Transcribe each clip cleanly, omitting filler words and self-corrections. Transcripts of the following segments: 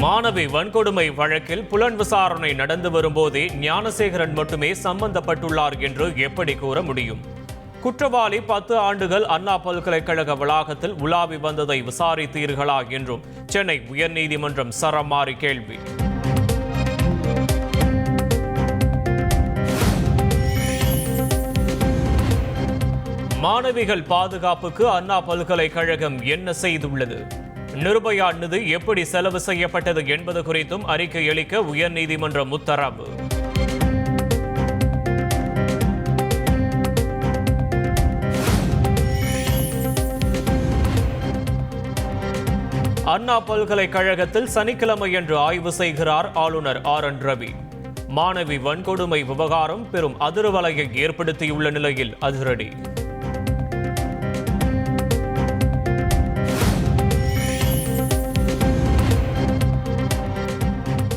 மாணவி வன்கொடுமை வழக்கில் புலன் விசாரணை நடந்து வரும்போதே ஞானசேகரன் மட்டுமே சம்பந்தப்பட்டுள்ளார் என்று எப்படி கூற முடியும்? குற்றவாளி 10 ஆண்டுகள் அண்ணா பல்கலைக்கழக வளாகத்தில் உலாவி வந்ததை விசாரித்தீர்களா என்றும் சென்னை உயர்நீதிமன்றம் சரமாரி கேள்வி. மாணவிகள் பாதுகாப்புக்கு அண்ணா பல்கலைக்கழகம் என்ன செய்துள்ளது? நிர்பயா நிதி எப்படி செலவு செய்யப்பட்டது என்பது குறித்தும் அறிக்கை அளிக்க உயர்நீதிமன்றம் உத்தரவு. அண்ணா பல்கலைக்கழகத்தில் சனிக்கிழமையன்று ஆய்வு செய்கிறார் ஆளுநர் RN ரவி. மாணவி வன்கொடுமை விவகாரம் பெரும் அதிர்வலையை ஏற்படுத்தியுள்ள நிலையில் அதிரடி.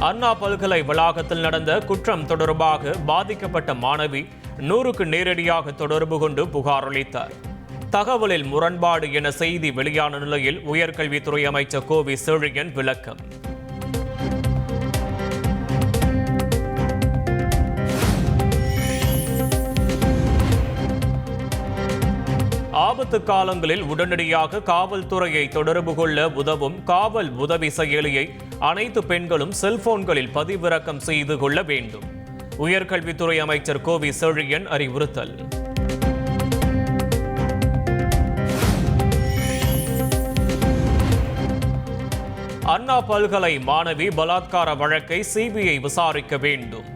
அண்ணா பல்கலை வளாகத்தில் நடந்த குற்றம் தொடர்பாக பாதிக்கப்பட்ட மாணவி 100க்கு நேரடியாக தொடர்பு கொண்டு புகார் அளித்தார். தகவலில் முரண்பாடு என செய்தி வெளியான நிலையில் உயர்கல்வித்துறை அமைச்சர் கோவி செழியன் விளக்கம். ஆபத்து காலங்களில் உடனடியாக காவல்துறையை தொடர்பு கொள்ள உதவும் காவல் உதவி செயலியை அனைத்து பெண்களும் செல்போன்களில் பதிவிறக்கம் செய்து கொள்ள வேண்டும். உயர்கல்வித்துறை அமைச்சர் கோவி செழியன் அறிவுறுத்தல். அண்ணா பல்கலை மாணவி பலாத்கார வழக்கை CBI விசாரிக்க வேண்டும்.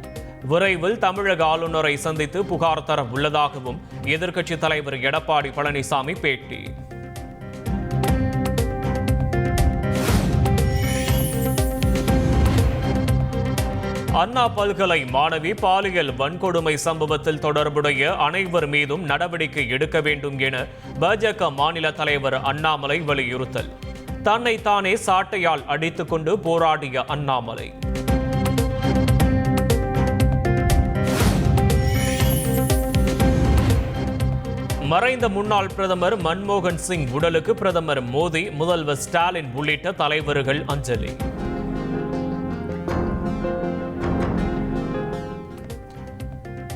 விரைவில் தமிழக ஆளுநரை சந்தித்து புகார் தர உள்ளதாகவும் எதிர்க்கட்சித் தலைவர் எடப்பாடி பழனிசாமி பேட்டி. அண்ணா பல்கலை மாணவி பாலியல் வன்கொடுமை சம்பவத்தில் தொடர்புடைய அனைவர் மீதும் நடவடிக்கை எடுக்க வேண்டும் என பாஜக மாநில தலைவர் அண்ணாமலை வலியுறுத்தல். தன்னைத்தானே சாட்டையால் அடித்துக் கொண்டு போராடிய அண்ணாமலை. மறைந்த முன்னாள் பிரதமர் மன்மோகன் சிங் உடலுக்கு பிரதமர் மோடி, முதல்வர் ஸ்டாலின் உள்ளிட்ட தலைவர்கள் அஞ்சலி.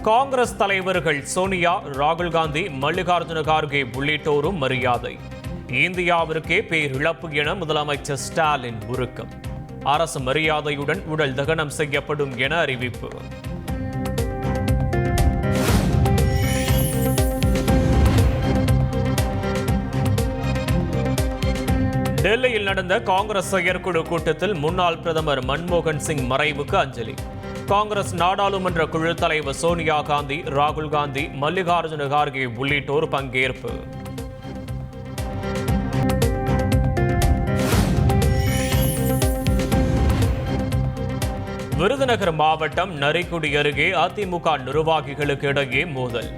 காங்கிரஸ் தலைவர்கள் சோனியா, ராகுல் காந்தி, மல்லிகார்ஜுன கார்கே உள்ளிட்டோரும் மரியாதை. இந்தியாவிற்கே பேரிழப்பு என முதலமைச்சர் ஸ்டாலின் உருக்கம். அரசு மரியாதையுடன் உடல் தகனம் செய்யப்படும் என அறிவிப்பு. டெல்லியில் நடந்த காங்கிரஸ் செயற்குழு கூட்டத்தில் முன்னாள் பிரதமர் மன்மோகன் சிங் மறைவுக்கு அஞ்சலி. காங்கிரஸ் நாடாளுமன்ற குழு தலைவர் சோனியா காந்தி, ராகுல் காந்தி, மல்லிகார்ஜுன கார்கே உள்ளிட்டோர் பங்கேற்பு. விருதுநகர் மாவட்டம் நரிக்குடி அருகே அதிமுக நிர்வாகிகளுக்கு இடையே மோதல்.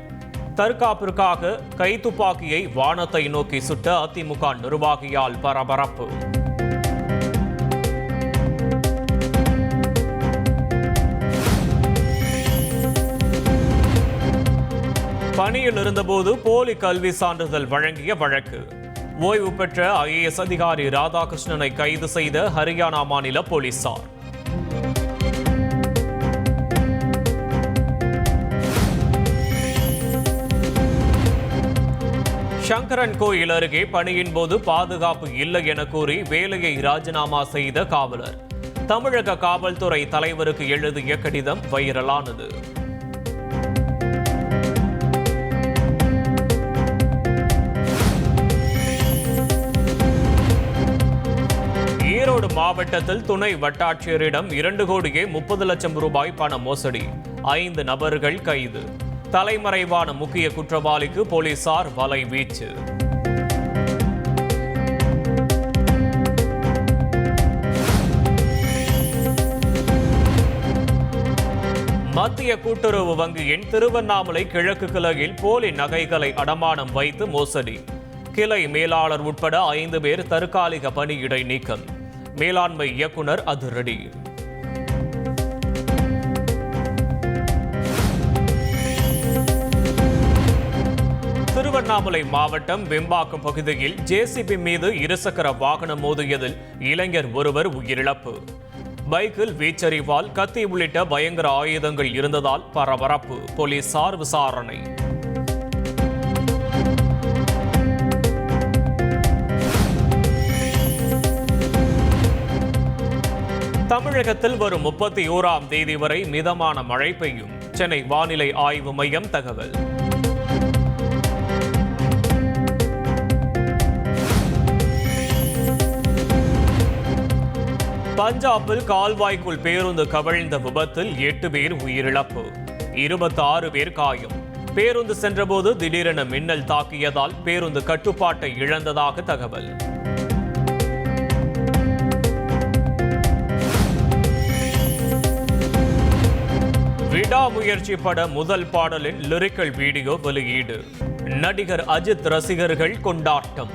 தற்காப்பிற்காக கைத்துப்பாக்கியை வானத்தை நோக்கி சுட்ட அதிமுக நிர்வாகியால் பரபரப்பு. பணியில் இருந்தபோது போலி கல்வி சான்றிதழ் வழங்கிய வழக்கு. ஓய்வு பெற்ற IAS அதிகாரி ராதாகிருஷ்ணனை கைது செய்த ஹரியானா மாநில போலீசார். சங்கரன் கோயில் அருகே பணியின் போது பாதுகாப்பு இல்லை என கூறி வேலையை ராஜினாமா செய்த காவலர். தமிழக காவல்துறை தலைவருக்கு எழுதிய கடிதம் வைரலானது. ஈரோடு மாவட்டத்தில் துணை வட்டாட்சியரிடம் 2 கோடியே 30 லட்சம் ரூபாய் பண மோசடி. 5 நபர்கள் கைது. தலைமறைவான முக்கிய குற்றவாளிக்கு போலீசார் வலை வீச்சு. மத்திய கூட்டுறவு வங்கியின் திருவண்ணாமலை கிழக்கு கிளையில் போலி நகைகளை அடமானம் வைத்து மோசடி. கிளை மேலாளர் உட்பட 5 பேர் தற்காலிக பணியிடை நீக்கம். மேலாண்மை இயக்குனர் அதிரடி. திருவண்ணாமலை மாவட்டம் வெம்பாக்கம் பகுதியில் ஜேசிபி மீது இருசக்கர வாகனம் மோதியதில் இளைஞர் ஒருவர் உயிரிழப்பு. பைக்கில் வீச்சறிவால், கத்தி உள்ளிட்ட பயங்கர ஆயுதங்கள் இருந்ததால் பரபரப்பு. போலீசார் விசாரணை. தமிழகத்தில் வரும் 31ஆம் தேதி வரை மிதமான மழை பெய்யும். சென்னை வானிலை ஆய்வு மையம் தகவல். பஞ்சாபில் கால்வாய்க்குள் பேருந்து கவிழ்ந்த விபத்தில் 8 பேர் உயிரிழப்பு, 26 பேர் காயம். பேருந்து சென்றபோது திடீரென மின்னல் தாக்கியதால் பேருந்து கட்டுப்பாட்டை இழந்ததாக தகவல். விடாமுயற்சி பட முதல் பாடலின் லிரிக்கல் வீடியோ வெளியீடு. நடிகர் அஜித் ரசிகர்கள் கொண்டாட்டம்.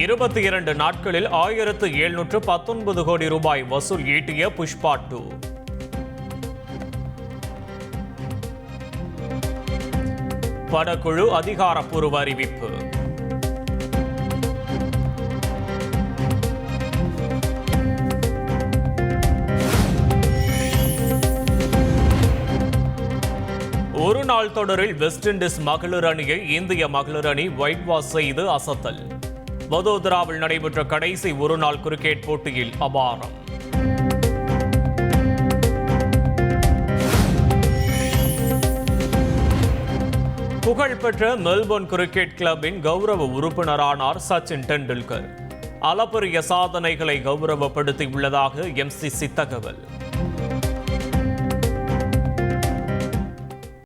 இருபத்தி 2 நாட்களில் 1719 கோடி ரூபாய் வசூல் ஈட்டிய புஷ்பா 2. படக்குழு அதிகாரப்பூர்வ அறிவிப்பு. ஒரு நாள் தொடரில் வெஸ்ட் இண்டீஸ் மகளிர் அணியை இந்திய மகளிர் அணி ஒயிட் வாஷ் செய்து அசத்தல். வதோதராவில் நடைபெற்ற கடைசி ஒருநாள் கிரிக்கெட் போட்டியில் அபாரம். புகழ்பெற்ற மெல்போர்ன் கிரிக்கெட் கிளப்பின் கௌரவ உறுப்பினரானார் சச்சின் டெண்டுல்கர். அளப்பரிய சாதனைகளை கௌரவப்படுத்தியுள்ளதாக MCC தகவல்.